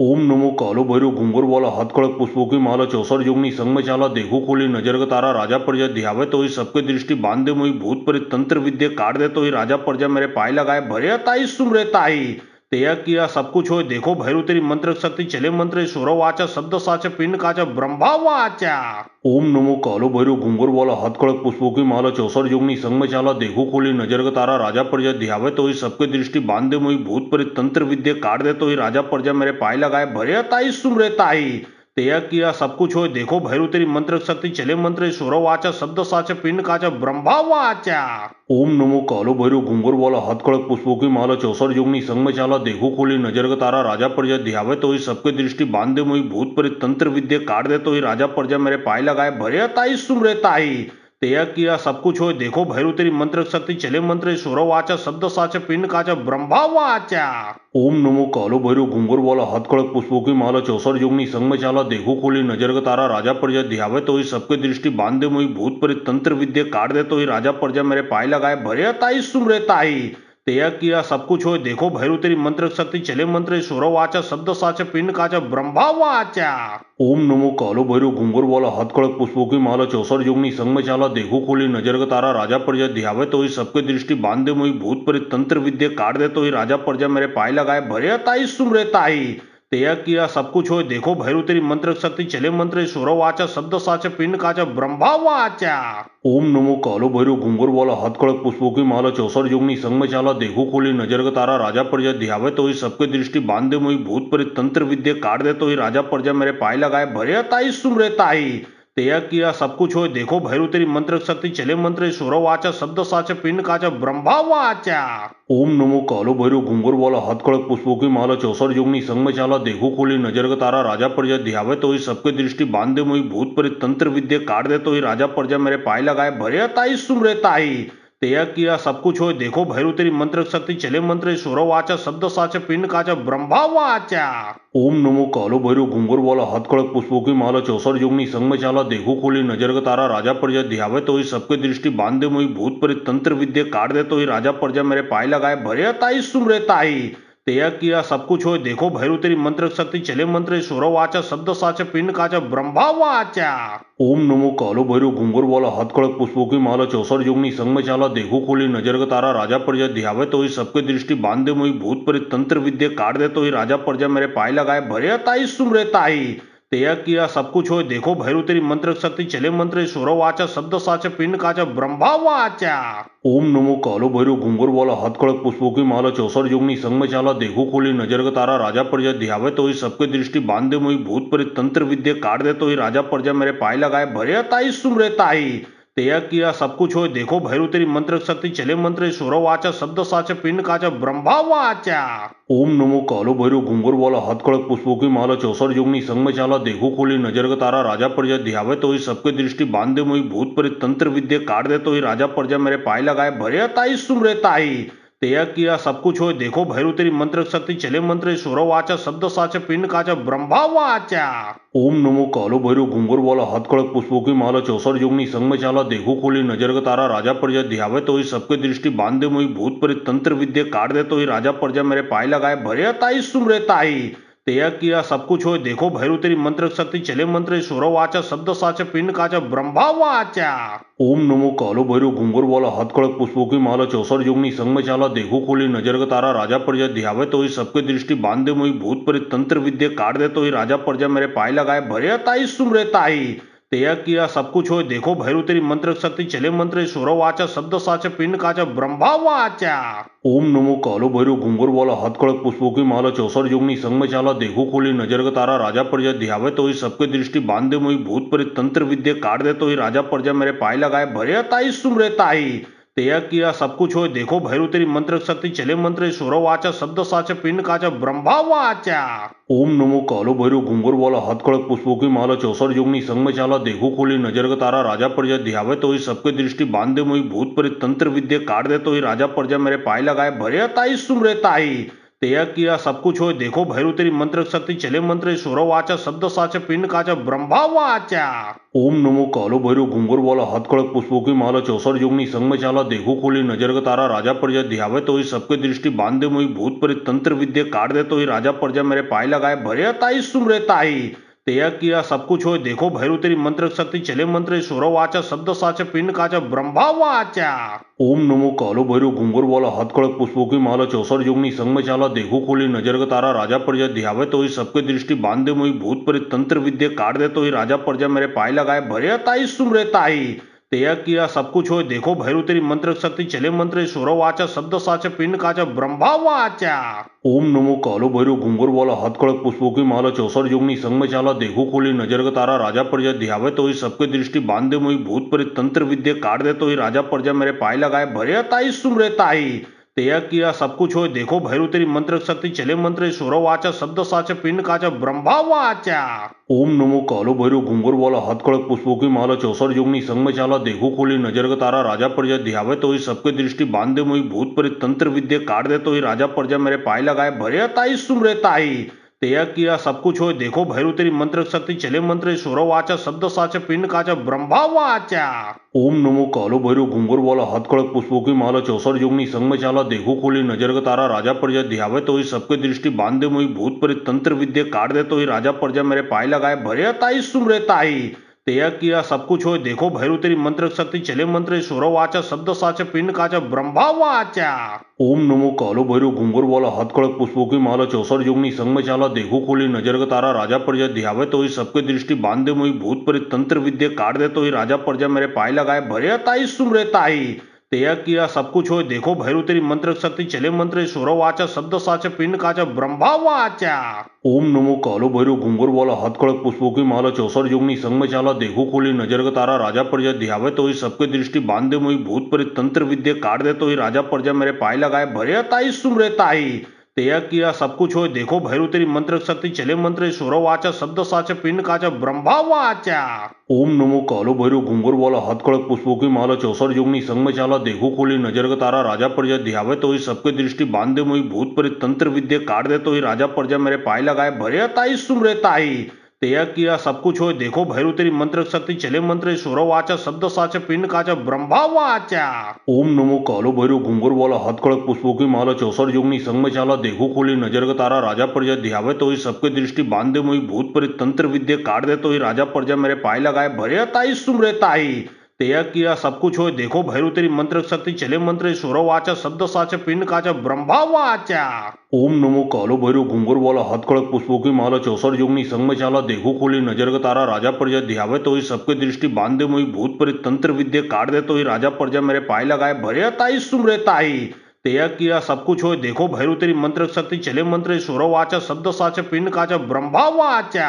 S2: ओम नमो कालो भैरव घुंगर वाला हाथ खड़क पुष्पों की माला चौसर जोगनी संग में चाला देखो खोली नजर का तारा राजा प्रजा ध्यावे तो ही सबके दृष्टि बांधे मोई भूत प्रेत तंत्र विद्या काट दे तो ही राजा प्रजा मेरे पाए लगाए भरे ताई सुमरे ताई। तेया किया सब कुछ होय देखो भैरव तेरी मंत्र शक्ति चले मंत्र सुर वाचा शब्द साचा पिंड काचा ब्रह्मा वाचा। ओम नमो कालो भैरव घुंगर वाला हाथ खड़क पुष्पों की माला चौसर जोगनी संग में चाला देखो खोली नजर का तारा राजा प्रजा ध्यावे तो ही सबके दृष्टि बांधे मोई भूत प्रेत तंत्र विद्या काट दे तो ही राजा प्रजा मेरे पाए लगाए भरे ताई सुमरे ताई। तेया किया सब कुछ होय देखो भैरव तेरी मंत्र शक्ति चले मंत्र सुर वाचा शब्द साचा पिंड काचा ब्रह्मा वाचा। ओम नमो कालो भैरव घुंगर वाला हाथ खड़क पुष्पों की माला चौसर जोगनी संग में चाला देखो खोली नजर का तारा राजा प्रजा ध्यावे तो ही सबके दृष्टि बांधे मोई भूत प्रेत तंत्र विद्या काट दे तो ही राजा प्रजा मेरे पाए लगाए भरे ताई सुमरे ताई। तेया किया सब कुछ होय देखो भैरव तेरी मंत्र शक्ति चले मंत्र सुर वाचा शब्द साचा पिंड काचा ब्रह्मा वाचा। ओम नमो कालो भैरव घुंगर वाला हाथ खड़क पुष्पों की माला चौसर जोगनी संग में चाला देखो खोली नजर का तारा राजा प्रजा ध्यावे तो ही सबके दृष्टि बांधे मोई भूत प्रेत तंत्र विद्या काट दे तो ही राजा प्रजा मेरे पाए लगाए भरे ताई सुमरे ताई। तेया किया सब कुछ होय देखो भैरव तेरी मंत्र शक्ति चले मंत्र सुर वाचा शब्द साचा पिंड काचा ब्रह्मा वाचा। ओम नमो कालो भैरव घुंगर वाला हाथ खड़क पुष्पों की माला चौसर जोगनी संग में चाला देखो खोली नजर का तारा राजा प्रजा ध्यावे तो ही सबके दृष्टि बांधे मोई भूत प्रेत तंत्र विद्या काट दे तो ही राजा प्रजा मेरे पाए लगाए भरे ताई सुमरे ताई। तेया किया सब कुछ होय देखो भैरू तेरी मंत्र शक्ती चले मंत्र सुरवाचा शब्द साच पिंड काचा ब्रह्मा वाचा ओम नमो कालो भैरव घुंगर वाला हाथ खड़क पुष्पों की माला चौसर जोगनी संग में चाला देखो खोली नजर का तारा राजा प्रजा ध्यावे तो ही सबके दृष्टि बांधे मोई भूत प्रेत तंत्र विद्या काट दे तो ही राजा प्रजा मेरे पाए लगाए भरे ताई सुमरे ताई तेया किया सब कुछ होय देखो भैरू तेरी मंत्र शक्ति चले मंत्र सुरवाचा शब्द साच पिंड काचा ब्रह्मा वाचा ओम नमो कालो भैरव घुंगर वाला हाथ खड़क पुष्पों की माला चौसर जोगनी संग में चाला देखो खोली नजर का तारा राजा प्रजा ध्यावे तो ही सबके दृष्टि बांधे मोई भूत प्रेत तंत्र विद्या काट दे तो ही राजा प्रजा मेरे पाए लगाए भरे ताई सुमरे ताई तेया किया सब कुछ होय देखो भैरू तेरी मंत्र शक्ति चले मंत्र सुरवाचा शब्द साच पिंड काचा ब्रह्मा वाचा ओम नमो कालो भैरव घुंगर वाला हाथ खड़क पुष्पों की माला चौसर जोगनी संग में चाला देखो खोली नजर का तारा राजा प्रजा ध्यावे तो ही सबके दृष्टि बांधे मोई भूत प्रेत तंत्र विद्या काट दे तो ही राजा प्रजा मेरे पाए लगाए भरे ताई सुमरे ताई तेया किया सब कुछ होय देखो भैरू तेरी मंत्र शक्ति चले मंत्र सुरवाचा शब्द साच पिंड काचा ब्रह्मा वाचा ओम नमो कालो भैरव घुंगर वाला हाथ खड़क पुष्पों की माला चौसर जोगनी संग में चाला देखो खोली नजर का तारा राजा प्रजा ध्यावे तो ही सबके दृष्टि बांधे मोई भूत प्रेत तंत्र विद्या काट दे तो ही राजा प्रजा मेरे पाए लगाए भरे ताई सुमरे ताई तेया किया सब कुछ होय देखो भैरू तेरी मंत्र शक्ति चले मंत्र सुरवाचा शब्द साच पिंड काचा ब्रह्मा वाचा ओम नमो कालो भैरव घुंगर वाला हाथ खड़क पुष्पों की माला चौसर जोगनी संग में चाला देखो खोली नजर का तारा राजा प्रजा ध्यावे तो ही सबके दृष्टि बांधे मोई भूत प्रेत तंत्र विद्या काट दे तो ही राजा प्रजा मेरे पाए लगाए भरे ताई सुमरे ताई तेया किया सब कुछ होय देखो भैरू तेरी मंत्र शक्ति चले मंत्र सुरवाचा शब्द साच पिंड काचा ब्रह्मा वाचा ओम नमो कालो भैरव घुंगर वाला हाथ खड़क पुष्पों की माला चौसर जोगनी संग में चाला देखो खोली नजर का तारा राजा प्रजा ध्यावे तो ही सबके दृष्टि बांधे मोई भूत प्रेत तंत्र विद्या काट दे तो ही राजा प्रजा मेरे पाए लगाए भरे ताई सुमरे ताई तेया किया सब कुछ होय देखो भैरू तेरी मंत्र शक्ति चले मंत्र सुरवाचा शब्द साच पिंड काचा ब्रह्मा वाचा ओम नमो कालो भैरव घुंगर वाला हाथ खड़क पुष्पों की माला चौसर जोगनी संग में चाला देखो खोली नजर का तारा राजा प्रजा ध्यावे तो ही सबके दृष्टि बांधे मोई भूत प्रेत तंत्र विद्या काट दे तो ही राजा प्रजा मेरे पाए लगाए भरे ताई सुमरे ताई तेया किया सब कुछ होय देखो भैरू तेरी मंत्र शक्ति चले मंत्र सुरवाचा शब्द साच पिंड काचा ब्रह्मा वाचा ओम नमो कालो भैरव घुंगर वाला हाथ खड़क पुष्पों की माला चौसर जोगनी संग में चाला देखो खोली नजर का तारा राजा प्रजा ध्यावे तो ही सबके दृष्टि बांधे मोई भूत प्रेत तंत्र विद्या काट दे तो ही राजा प्रजा मेरे पाए लगाए भरे ताई सुमरे ताई तेया किया सब कुछ होय देखो भैरू तेरी मंत्र शक्ति चले मंत्र सुरवाचा शब्द साच पिंड काचा ब्रह्मा वाचा ओम नमो कालो भैरव घुंगर वाला हाथ खड़क पुष्पों की माला चौसर जोगनी संग में चाला देखो खोली नजर का तारा राजा प्रजा ध्यावे तो ही सबके दृष्टि बांधे मोई भूत प्रेत तंत्र विद्या काट दे तो ही राजा प्रजा मेरे पाए लगाए भरे ताई सुमरे ताई तेया किया सब कुछ होय देखो भैरू तेरी मंत्र शक्ति चले मंत्र सुरवाचा शब्द साच पिंड काचा ब्रह्मा वाचा ओम नमो कालो भैरव घुंगर वाला हाथ खड़क पुष्पों की माला चौसर जोगनी संग में चाला देखो खोली नजर का तारा राजा प्रजा ध्यावे तो ही सबके दृष्टि बांधे मोई भूत प्रेत तंत्र विद्या काट दे तो ही राजा प्रजा मेरे पाए लगाए भरे ताई सुमरे ताई तेया किया सब कुछ होय देखो भैरू तेरी मंत्र शक्ति चले मंत्र सुरवाचा शब्द साच पिंड काचा ब्रह्मा वाचा ओम नमो कालो भैरव घुंगर वाला हाथ खड़क पुष्पों की माला चौसर जोगनी संग में चाला देखो खोली नजर का तारा राजा प्रजा ध्यावे तो ही सबके दृष्टि बांधे मोई भूत प्रेत तंत्र विद्या काट दे तो ही राजा प्रजा मेरे पाए लगाए भरे ताई सुमरे ताई तेया किया सब कुछ होय देखो भैरू तेरी मंत्र शक्ति चले मंत्र सुरवाचा शब्द साच पिंड काचा ब्रह्मा वाचा ओम नमो कालो भैरव घुंगर वाला हाथ खड़क पुष्पों की माला चौसर जोगनी संग में चाला देखो खोली नजर का तारा राजा प्रजा ध्यावे तो ही सबके दृष्टि बांधे मोई भूत प्रेत तंत्र विद्या काट दे तो ही राजा प्रजा मेरे पाए लगाए भरे ताई सुमरे ताई तेया किया सब कुछ होय देखो भैरू तेरी मंत्र शक्ति चले मंत्र सुरवाचा शब्द साच पिंड काचा ब्रह्मा वाचा ओम नमो कालो भैरव घुंगर वाला हाथ खड़क पुष्पों की माला चौसर जोगनी संग में चाला देखो खोली नजर का तारा राजा प्रजा ध्यावे तो ही सबके दृष्टि बांधे मोई भूत प्रेत तंत्र विद्या काट दे तो ही राजा प्रजा मेरे पाए लगाए भरे ताई सुमरे ताई तेया किया सब कुछ होय देखो भैरू तेरी मंत्र शक्ति चले मंत्र सुरवाचा शब्द साच पिंड काचा ब्रह्मा वाचा ओम नमो कालो भैरव घुंगर वाला हाथ खड़क पुष्पों की माला चौसर जोगनी संग में चाला देखो खोली नजर का तारा राजा प्रजा ध्यावे तो ही सबके दृष्टि बांधे मोई भूत प्रेत तंत्र विद्या काट दे तो ही राजा प्रजा मेरे पाए लगाए भरे ताई सुमरे ताई तेया किया सब कुछ होय देखो भैरू तेरी मंत्र शक्ति चले मंत्र सुरवाचा शब्द साच पिंड काचा ब्रह्मा वाचा ओम नमो कालो भैरव घुंगर वाला हाथ खड़क पुष्पों की माला चौसर जोगनी संग में चाला देखो खोली नजर का तारा राजा प्रजा ध्यावे तो ही सबके दृष्टि बांधे मोई भूत प्रेत तंत्र विद्या काट दे तो ही राजा प्रजा मेरे पाए लगाए भरे ताई सुमरे ताई तेया किया सब कुछ होय देखो भैरू तेरी मंत्र शक्ती चले मंत्र सुरो वाचा शब्द साचा पिंड काचा ब्रह्मा वाचा। ओम नमो कालो भैरव घुंगर वाला हथकड़क पुष्पों की माला चौसर जोगनी संग में चाला देखो खोली नजर का तारा राजा प्रजा ध्यावे तो ही सबके दृष्टि बांधे मुई भूत प्रेत तंत्र विद्या काट दे तो ही राजा प्रजा मेरे पाए लगाए भरे ताई सुमरे ताई। तेया किया सब कुछ होय देखो भैरू तेरी मंत्र शक्ति चले मंत्र सुरो वाचा शब्द साचा पिंड काचा ब्रह्मा वाचा। ओम नमो कालो भैरव घुंगर वाला हथकड़क पुष्पों की माला चौसर जोगनी संग में चाला देखो खोली नजर का तारा राजा प्रजा ध्यावे तो ही सबके दृष्टि बांधे मुई भूत प्रेत तंत्र विद्या काट दे तो ही राजा प्रजा मेरे पाए लगाए भरे ताई सुमरे ताई। तेया किया सब कुछ होय देखो भैरू तेरी मंत्र शक्ति चले मंत्र सुरो वाचा शब्द साचा पिंड काचा ब्रह्मा वाचा। ओम नमो कालो भैरव घुंगर वाला हथकड़क पुष्पों की माला चौसर जोगनी संग में चाला देखो खोली नजर का तारा राजा प्रजा ध्यावे तो ही सबके दृष्टि बांधे मुई भूत प्रेत तंत्र विद्या काट दे तो ही राजा प्रजा मेरे पाए लगाए भरे ताई सुमरे ताई। तेया किया सब कुछ होय देखो भैरू तेरी मंत्र शक्ति चले मंत्र सुरो वाचा शब्द साचा पिंड काचा ब्रह्मा वाचा। ओम नमो कालो भैरव घुंगर वाला हथकड़क पुष्पों की माला चौसर जोगनी संग में चाला देखो खोली नजर का तारा राजा प्रजा ध्यावे तो ही सबके दृष्टि बांधे मुई भूत प्रेत तंत्र विद्या काट दे तो ही राजा प्रजा मेरे पाए लगाए भरे ताई सुमरे ताई। तेया किया सब कुछ होय देखो भैरू तेरी मंत्र शक्ति चले मंत्र सुरो वाचा शब्द साचा पिंड काचा ब्रह्मा वाचा। ओम नमो कालो भैरव घुंगर वाला हथकड़क पुष्पों की माला चौसर जोगनी संग में चाला देखो खोली नजर का तारा राजा प्रजा ध्यावे तो ही सबके दृष्टि बांधे मुई भूत प्रेत तंत्र विद्या काट दे तो ही राजा प्रजा मेरे पाए लगाए भरे ताई सुमरे ताई। तेया किया सब कुछ होय देखो भैरू तेरी मंत्र शक्ति चले मंत्र सुरो वाचा शब्द साचा पिंड काचा ब्रह्मा वाचा।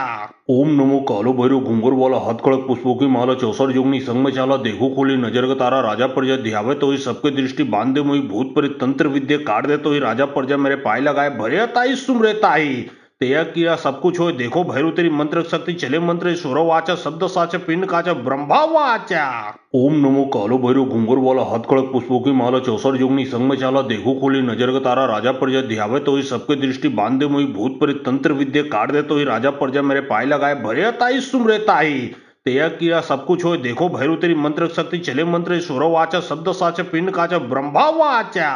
S2: ओम नमो कालो भैरव घुंगर वाला हथकड़क पुष्पों की माला चौसर जोगनी संग में चाला देखो खोली नजर का तारा राजा प्रजा ध्यावे तो ही सबके दृष्टि बांधे मुई भूत प्रेत तंत्र विद्या काट दे तो ही राजा प्रजा मेरे पाए लगाए भरे ताई सुमरे ताई। तेया किया सब कुछ होय देखो भैरू तेरी मंत्र शक्ति चले मंत्र सुरो वाचा शब्द साचा पिंड काचा ब्रह्मा वाचा। ओम नमो कालो भैरव घुंगर वाला हथकड़क पुष्पों की माला चौसर जोगनी संग में चाला देखो खोली नजर का तारा राजा प्रजा ध्यावे तो ही सबके दृष्टि बांधे मुई भूत प्रेत तंत्र विद्या काट दे तो ही राजा प्रजा मेरे पाए लगाए भरे ताई सुमरे ताई। तेया किया सब कुछ होय देखो भैरू तेरी मंत्र शक्ति चले मंत्र सुरो वाचा शब्द साचा पिंड काचा ब्रह्मा वाचा।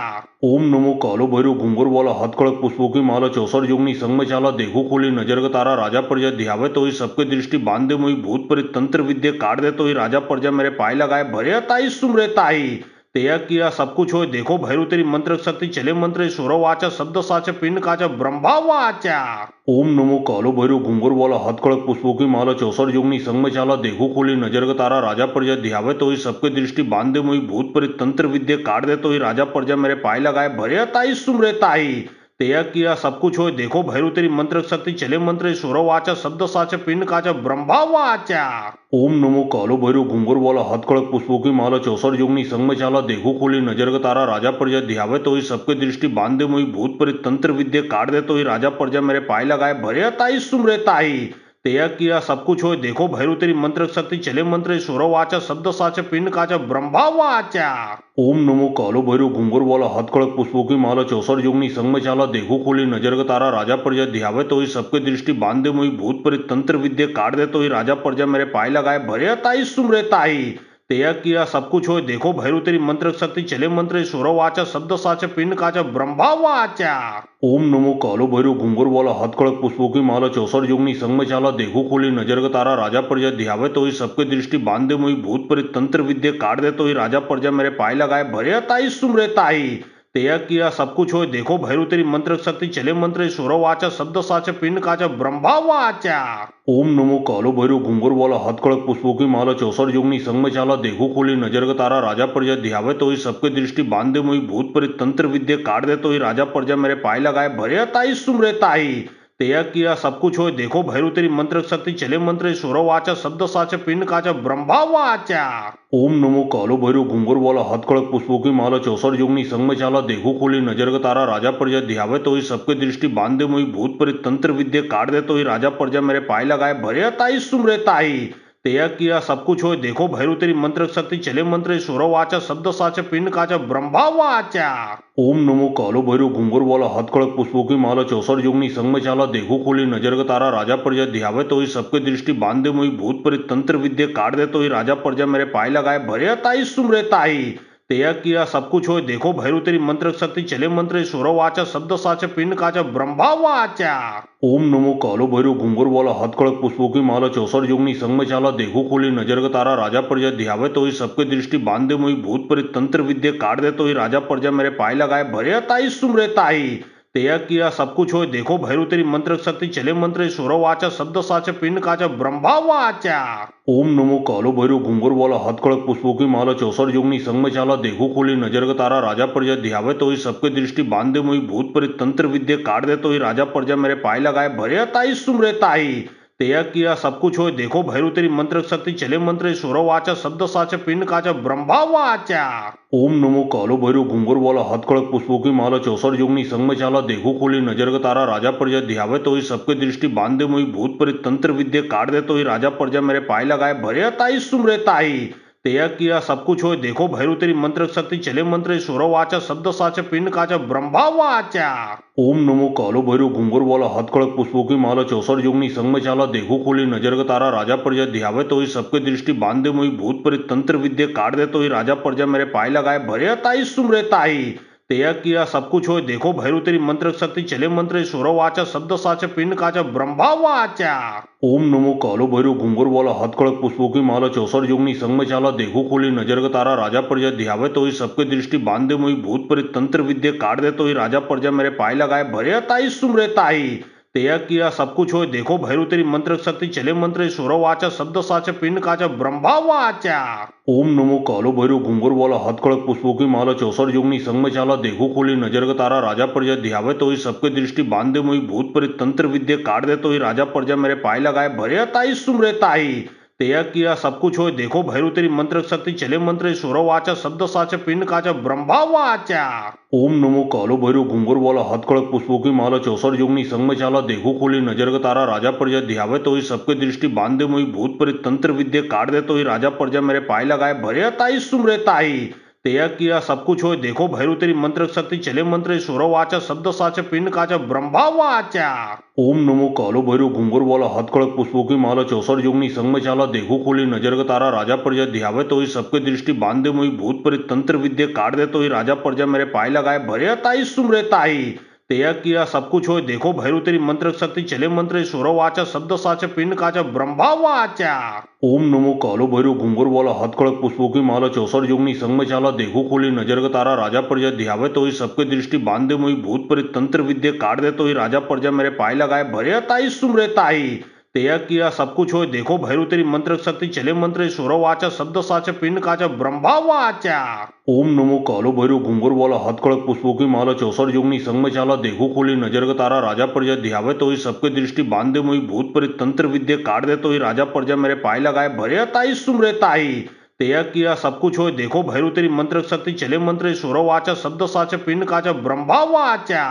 S2: ओम नमो कालो भैरव घुंगर वाला हथकड़क पुष्पों की माला चौसर जोगनी संग में चाला देखो खोली नजर का तारा राजा प्रजा ध्यावे तो ही सबके दृष्टि बांधे मुई भूत प्रेत तंत्र विद्या काट दे तो ही राजा प्रजा मेरे पाए लगाए भरे ताई सुमरे ताई। तेया किया सब कुछ होय देखो भैरू तेरी मंत्र शक्ति चले मंत्र सुरो वाचा शब्द साचा पिंड काचा ब्रह्मा वाचा। ओम नमो कालो भैरव घुंगर वाला हथकड़क पुष्पों की माला चौसर जोगनी संग में चाला देखो खोली नजर का तारा राजा प्रजा ध्यावे तो ही सबके दृष्टि बांधे मुई भूत प्रेत तंत्र विद्या काट दे तो ही राजा प्रजा मेरे पाए लगाए भरे ताई सुमरे ताई। तेया किया सब कुछ होय देखो भैरू तेरी मंत्र शक्ति चले मंत्र सुरो वाचा शब्द साचा पिंड काचा ब्रह्मा वाचा। ओम नमो कालो भैरव घुंगर वाला हथकड़क पुष्पों की माला चौसर जोगनी संग में चाला देखो खोली नजर का तारा राजा प्रजा ध्यावे तो ही सबके दृष्टि बांधे मुई भूत प्रेत तंत्र विद्या काट दे तो ही राजा प्रजा मेरे पाए लगाए भरे ताई सुमरे ताई। तेया किया सब कुछ होय देखो भैरू तेरी मंत्र शक्ति चले मंत्र सुरो वाचा शब्द साचा पिंड काचा ब्रह्मा वाचा। ओम नमो कालो भैरव घुंगर वाला हथकड़क पुष्पों की माला चौसर जोगनी संग में चाला देखो खोली नजर का तारा राजा प्रजा ध्यावे तो ही सबके दृष्टि बांधे मुई भूत प्रेत तंत्र विद्या काट दे तो ही राजा प्रजा मेरे पाए लगाए भरे ताई सुमरे ताई। तेया किया सब कुछ होय देखो भैरू तेरी मंत्र शक्ति चले मंत्र सुरो वाचा शब्द साचा पिंड काचा ब्रह्मा वाचा। ओम नमो कालो भैरव घुंगर वाला हथकड़क पुष्पों की माला चौसर जोगनी संग में चाला देखो खोली नजर का तारा राजा प्रजा ध्यावे तो ही सबके दृष्टि बांधे मुई भूत प्रेत तंत्र विद्या काट दे तो ही राजा प्रजा मेरे पाए लगाए भरे ताई सुमरे ताई। तेया किया सब कुछ होय देखो भैरू तेरी मंत्र शक्ति चले मंत्र सुरो वाचा शब्द साचा पिंड काचा ब्रह्मा वाचा। ओम नमो कालो भैरव घुंगर वाला हथकड़क पुष्पों की माला चौसर जोगनी संग में चाला देखो खोली नजर का तारा राजा प्रजा ध्यावे तो ही सबके दृष्टि बांधे मुई भूत प्रेत तंत्र विद्या काट दे तो ही राजा प्रजा मेरे पाए लगाए भरे ताई सुमरे ताई। तेया किया सब कुछ होय देखो भैरू तेरी मंत्र शक्ति चले मंत्र सुरो वाचा शब्द साचा पिंड काचा ब्रह्मा वाचा। ओम नमो कालो भैरव घुंगर वाला हथकड़क पुष्पों की माला चौसर जोगनी संग में चाला देखो खोली नजर का तारा राजा प्रजा ध्यावे तो ही सबके दृष्टि बांधे मुई भूत प्रेत तंत्र विद्या काट दे तो ही राजा प्रजा मेरे पाए लगाए भरे ताई सुमरे ताई। तेया किया सब कुछ होय देखो भैरू तेरी मंत्र शक्ति चले मंत्र सुरो वाचा शब्द साचा पिंड काचा ब्रह्मा वाचा। ओम नमो कालो भैरव घुंगर वाला हथकड़क पुष्पों की माला चौसर जोगनी संग में चाला देखो खोली नजर का तारा राजा प्रजा ध्यावे तो ही सबके दृष्टि बांधे मुई भूत प्रेत तंत्र विद्या काट दे तो ही राजा प्रजा मेरे पाए लगाए भरे ताई सुमरे ताई। तेया किया सब कुछ होय देखो भैरू तेरी मंत्र शक्ती चले मंत्र सुरो वाचा शब्द साचा पिंड काचा ब्रह्मा वाचा। ओम नमो कालो भैरू घुंगर वाला हथकड़क पुष्पों की माला चौसर जोगनी संग में चाला देखो खोली नजर का तारा राजा प्रजा ध्यावे तो ही सबके दृष्टि बांध दे मोई भूत प्रेत तंत्र विद्या काट दे तो ही राजा प्रजा मेरे पाए लगाए भरे ताई सुमरे ताई। तेया किया सब कुछ होय देखो भैरू तेरी मंत्र शक्ति चले मंत्र सुरो वाचा शब्द साचा पिंड काचा ब्रह्मा वाचा। ओम नमो कालो भैरू घुंगर वाला हथकड़क पुष्पों की माला चौसर जोगनी संग में चाला देखो खोली नजर का तारा राजा प्रजा ध्यावे तो ही सबके दृष्टि बांध दे मोई भूत प्रेत तंत्र विद्या काट दे तो ही राजा प्रजा मेरे पाए लगाए भरे ताई सुमरे ताई। तेया किया सब कुछ होय देखो भैरू तेरी मंत्र शक्ति चले मंत्र सुरो वाचा शब्द साचा पिंड काचा ब्रह्मा वाचा। ओम नमो कालो भैरू घुंगर वाला हथकड़क पुष्पों की माला चौसर जोगनी संग में चाला देखो खोली नजर का तारा राजा प्रजा ध्यावे तो ही सबके दृष्टि बांध दे मोई भूत प्रेत तंत्र विद्या काट दे तो ही राजा प्रजा मेरे पाए लगाए भरे ताई सुमरे ताई। तेया किया सब कुछ होय देखो भैरू तेरी मंत्र शक्ति चले मंत्र सुरो वाचा शब्द साचा पिंड काचा ब्रह्मा वाचा। ओम नमो कालो भैरू घुंगर वाला हथकड़क पुष्पों की माला चौसर जोगनी संग में चाला देखो खोली नजर का तारा राजा प्रजा ध्यावे तो ही सबके दृष्टि बांध दे मोई भूत प्रेत तंत्र विद्या काट दे तो ही राजा प्रजा मेरे पाए लगाए भरे ताई सुमरे ताई। तेया किया सब कुछ होय देखो भैरू तेरी मंत्र शक्ति चले मंत्र सुरो वाचा शब्द साचा पिंड काचा ब्रह्मा वाचा। ओम नमो कालो भैरू घुंगर वाला हथकड़क पुष्पों की माला चौसर जोगनी संग में चाला देखो खोली नजर का तारा राजा प्रजा ध्यावे तो ही सबके दृष्टि बांध दे मोई भूत प्रेत तंत्र विद्या काट दे तो ही राजा प्रजा मेरे पाए लगाए भरे ताई सुमरे ताई। तेया किया सब कुछ होय देखो भैरू तेरी मंत्र शक्ति चले मंत्र सुरो वाचा शब्द साचा पिंड काचा ब्रह्मा वाचा। ओम नमो कालो भैरू घुंगर वाला हथकड़क पुष्पों की माला चौसर जोगनी संग में चाला देखो खोली नजर का तारा राजा प्रजा ध्यावे तो ही सबके दृष्टि बांध दे मोई भूत प्रेत तंत्र विद्या काट दे तो ही राजा प्रजा मेरे पाए लगाए भरे ताई सुमरे ताई। तेया किया सब कुछ होय देखो भैरू तेरी मंत्र शक्ति चले मंत्र सुरो वाचा शब्द साचा पिंड काचा ब्रह्मा वाचा। ओम नमो कालो भैरू घुंगर वाला हथकड़क पुष्पों की माला चौसर जोगनी संग में चाला देखो खोली नजर का तारा राजा प्रजा ध्यावे तो ही सबके दृष्टि बांध दे मोई भूत प्रेत तंत्र विद्या काट दे तो ही राजा प्रजा मेरे पाए लगाए भरे ताई सुमरे ताई। तेया किया सब कुछ होय देखो भैरू तेरी मंत्र शक्ति चले मंत्र सुरो वाचा शब्द साचा पिंड काचा ब्रह्मा वाचा। ओम नमो कालो भैरू घुंगर वाला हथकड़क पुष्पों की माला चौसर जोगनी संग में चाला देखो खोली नजर का तारा राजा प्रजा ध्यावे तो ही सबके दृष्टि बांध दे मोई भूत प्रेत तंत्र विद्या काट दे तो ही राजा प्रजा मेरे पाए लगाए भरे ताई सुमरे ताई। तेया किया सब कुछ होय देखो भैरू तेरी मंत्र शक्ति चले मंत्र सुरो वाचा शब्द साचा पिंड काचा ब्रह्मा वाचा। ओम नमो कालो भैरू घुंगर वाला हथकड़क पुष्पों की माला चौसर जोगनी संग में चाला देखो खोली नजर का तारा राजा प्रजा ध्यावे तो ही सबके दृष्टि बांध दे मोई भूत प्रेत तंत्र विद्या काट दे तो ही राजा प्रजा मेरे पाए लगाए भरे ताई सुमरे ताई। तेया किया सब कुछ होय देखो भैरू तेरी मंत्र शक्ति चले मंत्र सुरो वाचा शब्द साचा पिंड काचा ब्रह्मा वाचा। ओम नमो कालो भैरू घुंगर वाला हथकड़क पुष्पों की माला चौसर जोगनी संग में चाला देखो खोली नजर का तारा राजा प्रजा ध्यावे तो ही सबके दृष्टि बांध दे मोई भूत प्रेत तंत्र विद्या काट दे तो ही राजा प्रजा मेरे पाए लगाए भरे ताई सुमरे ताई। तेया किया सब कुछ होय देखो भैरू तेरी मंत्र शक्ति चले मंत्र सुरो वाचा शब्द साचा पिंड काचा ब्रह्मा वाचा।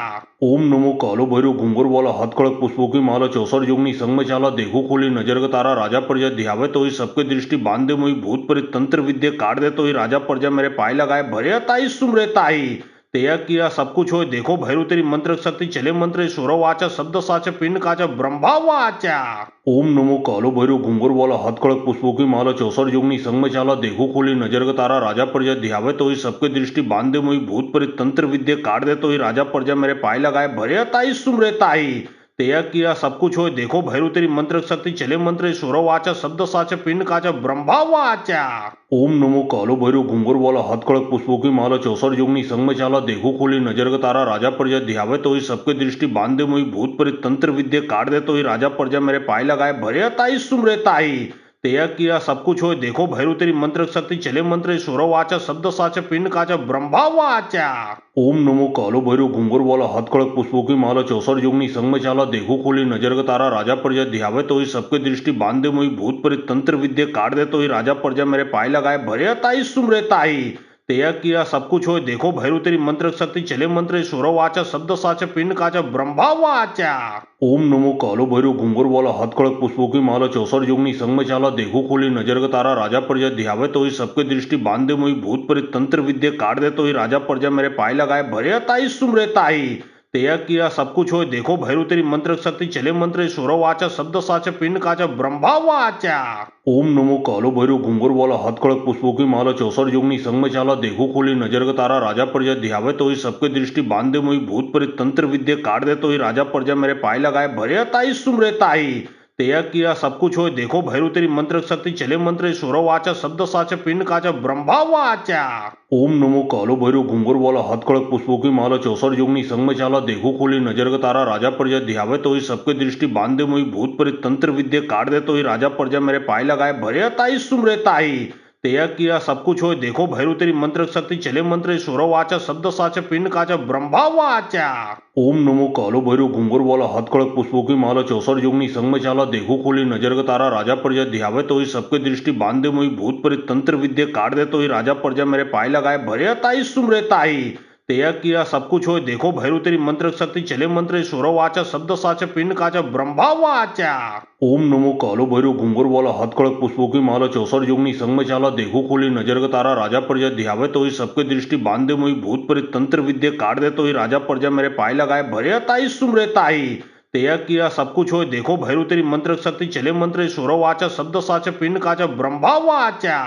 S2: ओम नमो कालो भैरू घुंगर वाला हथकड़क पुष्पों की माला चौसर जोगनी संग में चाला देखो खोली नजर का तारा राजा प्रजा ध्यावे तो ही सबके दृष्टि बांध दे मोई भूत प्रेत तंत्र विद्या काट दे तो ही राजा प्रजा मेरे पाए लगाए भरे ताई सुमरे ताई। तेया किया सब कुछ होय देखो भैरू तेरी मंत्र शक्ति चले मंत्र सुरो वाचा शब्द साचा पिंड काचा ब्रह्मा वाचा। ओम नमो कालो भैरू घुंगर वाला हथकड़क पुष्पों की माला चौसर जोगनी संग में चाला देखो खोली नजर का तारा राजा प्रजा ध्यावे तो ही सबके दृष्टि बांध दे मोई भूत प्रेत तंत्र विद्या काट दे तो ही राजा प्रजा मेरे पाए लगाए भरे ताई सुमरे ताई। तेया किया सब कुछ होय देखो भैरू तेरी मंत्र शक्ति चले मंत्र सुरो वाचा शब्द साचा पिंड काचा ब्रह्मा वाचा। ओम नमो कालो भैरू घुंगर वाला हथकड़क पुष्पों की माला चौसर जोगनी संग में चाला देखो खोली नजर का तारा राजा प्रजा ध्यावे तो ही सबके दृष्टि बांध दे मोई भूत प्रेत तंत्र विद्या काट दे तो ही राजा प्रजा मेरे पाए लगाए भरे ताई सुमरे ताई। तेया किया सब कुछ होय देखो भैरू तेरी मंत्र शक्ति चले मंत्र सुरो वाचा शब्द साचा पिंड काचा ब्रह्मा वाचा। ओम नमो कालो भैरू घुंगर वाला हथकड़क पुष्पों की माला चौसर जोगनी संग में चाला देखो खोली नजर का तारा राजा प्रजा ध्यावे तो ही सबके दृष्टि बांध दे मोई भूत प्रेत तंत्र विद्या काट दे तो ही राजा प्रजा मेरे पाए लगाए भरे ताई सुमरे ताई। तेया किया सब कुछ होय देखो भैरू तेरी मंत्र शक्ति चले मंत्र सुरो वाचा शब्द साचा पिंड काचा ब्रह्मा वाचा। ओम नमो कालो भैरू घुंगर वाला हथकड़क पुष्पों की माला चौसर जोगनी संग में चाला देखो खोली नजर का तारा राजा प्रजा ध्यावे तो ही सबके दृष्टि बांध दे मोई भूत प्रेत तंत्र विद्या काट दे तो ही राजा प्रजा मेरे पाए लगाए भरे ताई सुमरे ताई। तेया किया सब कुछ होय देखो भैरू तेरी मंत्र शक्ती चले मंत्र सुरो वाचा शब्द साचा पिंड काचा ब्रह्मा वाचा ओम नमो कालो भैरव घुंगर वाला हाथ खड़क पुष्पों की माला 64 जोगनी संग में चाला देखो खोली नजर का तारा राजा प्रजा ध्यावे तो ही सबके दृष्टि बांधे मोई भूत प्रेत तंत्र विद्या काट दे तो ही राजा प्रजा मेरे पाए लगाए भरे ताई सुमरे ताई तेया किया सब कुछ होय देखो भैरू तेरी मंत्र शक्ति चले मंत्र सुरो वाचा शब्द साचा पिंड काचा ब्रह्मा वाचा ओम नमो कालो भैरव घुंगर वाला हाथ खड़क पुष्पों की माला 64 जोगनी संग में चाला देखो खोली नजर का तारा राजा प्रजा ध्यावे तो ही सबके दृष्टि बांधे मोई भूत प्रेत तंत्र विद्या काट दे तो ही राजा प्रजा मेरे पाए लगाए भरे ताई सुमरे ताई तेया किया सब कुछ होय देखो भैरू तेरी मंत्र शक्ति चले मंत्र सुरो वाचा शब्द साचा पिंड काचा ब्रह्मा वाचा ओम नमो कालो भैरव घुंगर वाला हाथ खड़क पुष्पों की माला 64 जोगनी संग में चाला देखो खोली नजर का तारा राजा प्रजा ध्यावे तो ही सबके दृष्टि बांधे मोई भूत प्रेत तंत्र विद्या काट दे तो ही राजा प्रजा मेरे पाए लगाए भरे ताई सुमरे ताई तेया किया सब कुछ होय देखो भैरू तेरी मंत्र शक्ति चले मंत्र सुरो वाचा शब्द साचा पिंड काचा ब्रह्मा वाचा ओम नमो कालो भैरव घुंगर वाला हाथ खड़क पुष्पों की माला 64 जोगनी संग में चाला देखो खोली नजर का तारा राजा प्रजा ध्यावे तो ही सबके दृष्टि बांधे मोई भूत प्रेत तंत्र विद्या काट दे तो ही राजा प्रजा मेरे पाए लगाए भरे ताई सुमरे ताई तेया किया सब कुछ होय देखो भैरू तेरी मंत्र शक्ति चले मंत्र सुरो वाचा शब्द साचा पिंड काचा ब्रह्मा वाचा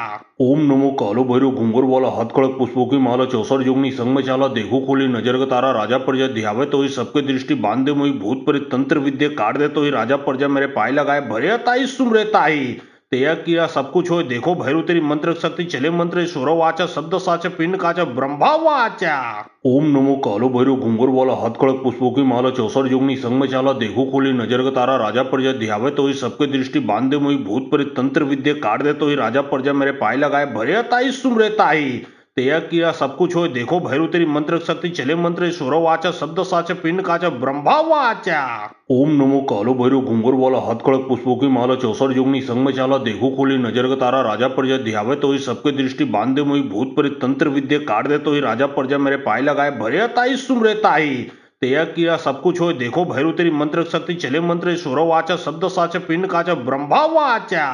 S2: ओम नमो कालो भैरव घुंगर वाला हाथ खड़क पुष्पों की माला 64 जोगनी संग में चाला देखो खोली नजर का तारा राजा प्रजा ध्यावे तो ही सबके दृष्टि बांधे मोई भूत प्रेत तंत्र विद्या काट दे तो ही राजा प्रजा मेरे पाए लगाए भरे ताई सुमरे ताई तेया किया सब कुछ होय देखो भैरू तेरी मंत्र शक्ति चले मंत्र सुरो वाचा शब्द साचा पिंड काचा ब्रह्मा वाचा ओम नमो कालो भैरव घुंगर वाला हाथ खड़क पुष्पों की माला 64 जोगनी संग में चाला देखो खोली नजर का तारा राजा प्रजा ध्यावे तो ही सबके दृष्टि बांधे मोई भूत प्रेत तंत्र विद्या काट दे तो ही राजा प्रजा मेरे पाए लगाए भरे ताई सुमरे ताई तेया किया सब कुछ होय देखो भैरू तेरी मंत्र शक्ति चले मंत्र सुरो वाचा शब्द साचा पिंड काचा ब्रह्मा वाचा ओम नमो कालो भैरव घुंगर वाला हाथ खड़क पुष्पों की माला 64 जोगनी संग में चाला देखो खोली नजर का तारा राजा प्रजा ध्यावे तो ही सबके दृष्टि बांधे मोई भूत प्रेत तंत्र विद्या काट दे तो ही राजा प्रजा मेरे पाए लगाए भरे ताई सुमरे ताई तेया किया सब कुछ होय देखो भैरू तेरी मंत्र शक्ति चले मंत्र सुरो वाचा शब्द साचा पिंड काचा ब्रह्मा वाचा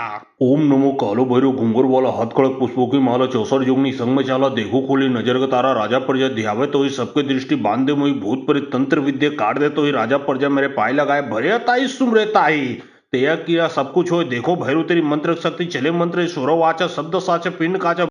S2: ओम नमो कालो भैरव घुंगर वाला हाथ खड़क पुष्पों की माला 64 जोगनी संग में चाला देखो खोली नजर का तारा राजा प्रजा ध्यावे तो ही सबके दृष्टि बांधे मोई भूत प्रेत तंत्र विद्या काट दे तो ही राजा प्रजा मेरे पाए लगाए भरे ताई सुमरे ताई तेया किया सब कुछ होय देखो भैरू तेरी मंत्र शक्ति चले मंत्र सुरो वाचा शब्द साचा पिंड काचा